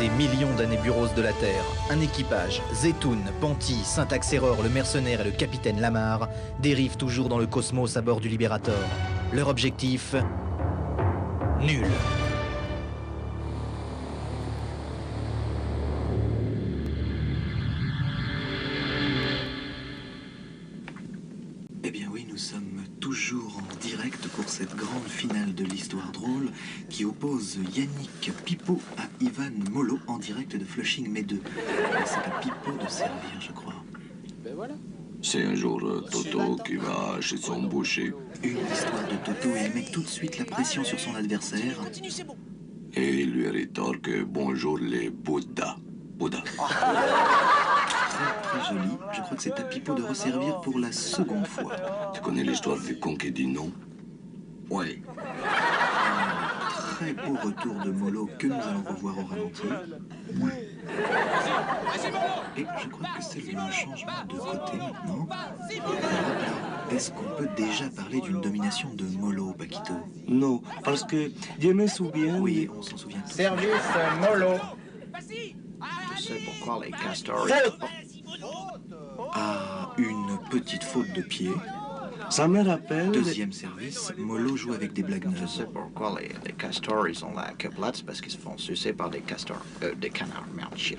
des millions d'annéburos de la Terre, un équipage, Zetoun, Panty, Syntax-Error, le mercenaire et le capitaine Lamar, dérivent toujours dans le cosmos à bord du Liberator. Leur objectif, nul. Eh bien oui, nous sommes toujours en direct pour cette grande finale de l'histoire drôle qui oppose Yannick Pipo à Ivan Molo en direct de Flushing Meadow. C'est à Pipo de servir, je crois. Ben voilà. C'est un jour Toto qui va chez son boucher. Une histoire de Toto et il met tout de suite la pression sur son adversaire. Et il lui rétorque bonjour les Bouddhas. Bouddha. Très joli. Je crois que c'est à Pipo de resservir pour la seconde fois. Tu connais l'histoire du con qui dit non? Ouais. Un très beau retour de Molo que nous allons revoir au ralenti. Et je crois que c'est le changement de côté maintenant. Alors, est-ce qu'on peut déjà parler d'une domination de Molo, Paquito? Non, parce que je me souviens... Oui, on s'en souvient tous. Service Molo. Je sais pourquoi les castors... Ah, une petite faute de pied. Ça me rappelle... Deuxième service, Molo joue avec des Je blagueneuses. sais pourquoi les castors, ils ont la queue plate, c'est parce qu'ils se font sucer par des castors... des canards, merde, shit.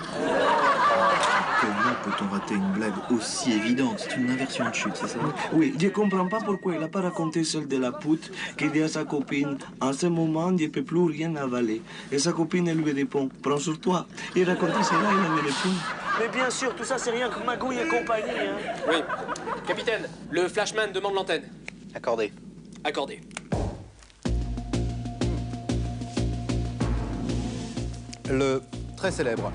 Comment peut-on rater une blague aussi évidente? C'est une inversion de chute, c'est ça? Oui, je comprends pas pourquoi il n'a pas raconté celle de la pute qui dit à sa copine « En ce moment, je ne peux plus rien avaler. » Et sa copine, elle lui répond « Prends sur toi. » Il racontait cela, il avait répondu. Mais bien sûr, tout ça, c'est rien que Magouille et compagnie, hein. Oui. Capitaine, le Flashman demande l'antenne. Accordé. Accordé. Le très célèbre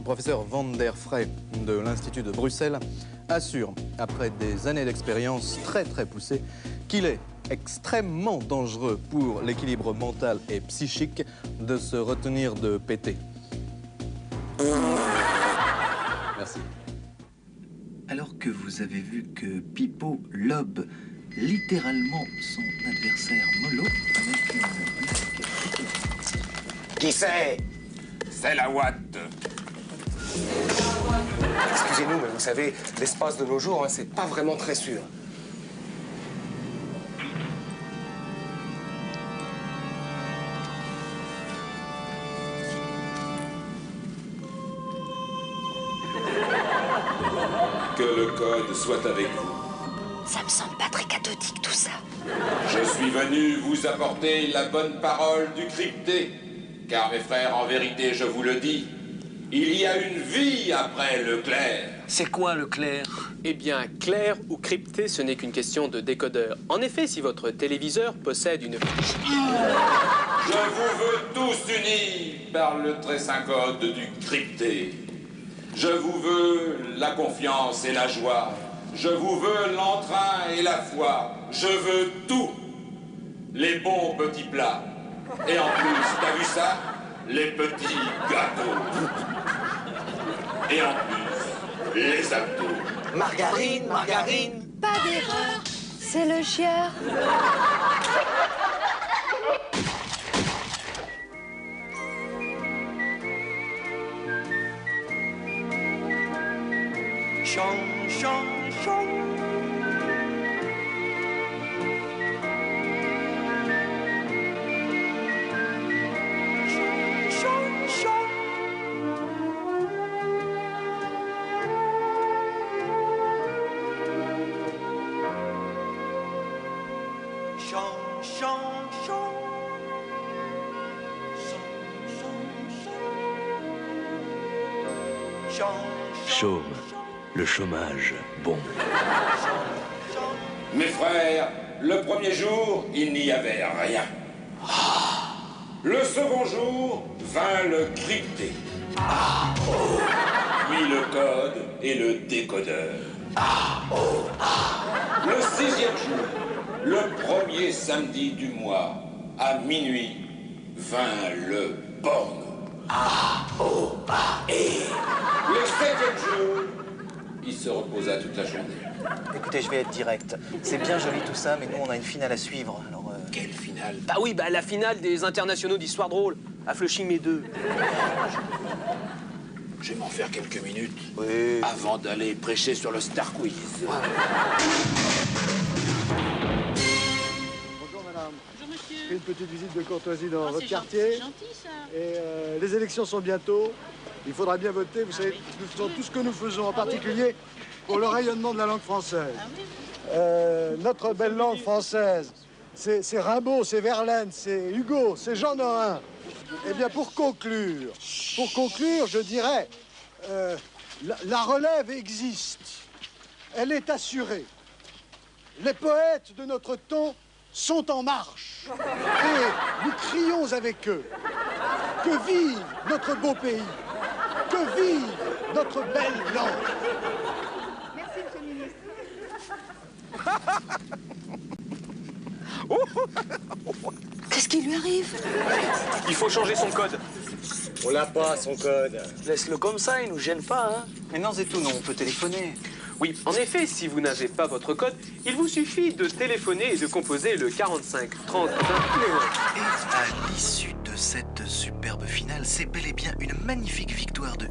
professeur Van der Frey de l'Institut de Bruxelles assure, après des années d'expérience très poussées, qu'il est extrêmement dangereux pour l'équilibre mental et psychique de se retenir de péter. Merci. Alors que vous avez vu que Pipo lobe littéralement son adversaire Molo avec une blague. Qui c'est? C'est la Watt. Excusez-nous, mais vous savez, l'espace de nos jours, hein, c'est pas vraiment très sûr. Que le code soit avec vous. Ça me semble pas très cathodique tout ça. Je suis venu vous apporter la bonne parole du crypté. Car mes frères, en vérité, je vous le dis, il y a une vie après le clair. C'est quoi le clair? Eh bien, clair ou crypté, ce n'est qu'une question de décodeur. En effet, si votre téléviseur possède une... Je vous veux tous unis par le très saint code du crypté. Je vous veux la confiance et la joie. Je vous veux l'entrain et la foi. Je veux tout. Les bons petits plats. Et en plus, t'as vu ça? Les petits gâteaux. Et en plus, les abdos. Margarine, margarine. Pas d'erreur, c'est le chieur. Chant, chant, chant. Chaume, le chômage, bon. Mes frères, le premier jour, il n'y avait rien. Le second jour, vint le crypté. Puis le code et le décodeur. Le sixième jour, le premier samedi du mois, à minuit, vint le porno. Le septième jour, il se reposa toute la journée. Écoutez, je vais être direct. C'est bien joli tout ça, mais nous, on a une finale à suivre. Alors, Quelle finale? Bah oui, la finale des internationaux d'histoire drôle. à Flushing mes deux. Je vais m'en faire quelques minutes Oui. avant d'aller prêcher sur le Star Quiz. Bonjour madame. Bonjour monsieur. Une petite visite de courtoisie dans votre C'est quartier. gentil ça. Et les élections sont bientôt. Il faudra bien voter. Vous savez, nous faisons tout ce que nous faisons, en particulier pour le rayonnement de la langue française. Notre belle langue française, c'est Rimbaud, c'est Verlaine, c'est Hugo, c'est Jean Nohain. Eh bien, pour conclure, je dirais, la relève existe. Elle est assurée. Les poètes de notre temps sont en marche. Et nous crions avec eux. Que vive notre beau pays. Que vive notre belle langue. Merci, monsieur le ministre. Qu'est-ce qui lui arrive? Il faut changer son code. On l'a pas, son code. Laisse-le comme ça, il nous gêne pas, hein. Mais non, Zetoun, on peut téléphoner. Oui, en effet, si vous n'avez pas votre code, il vous suffit de téléphoner et de composer le 45 30 20. Et à l'issue de cette superbe finale, c'est bel et bien une magnifique victoire de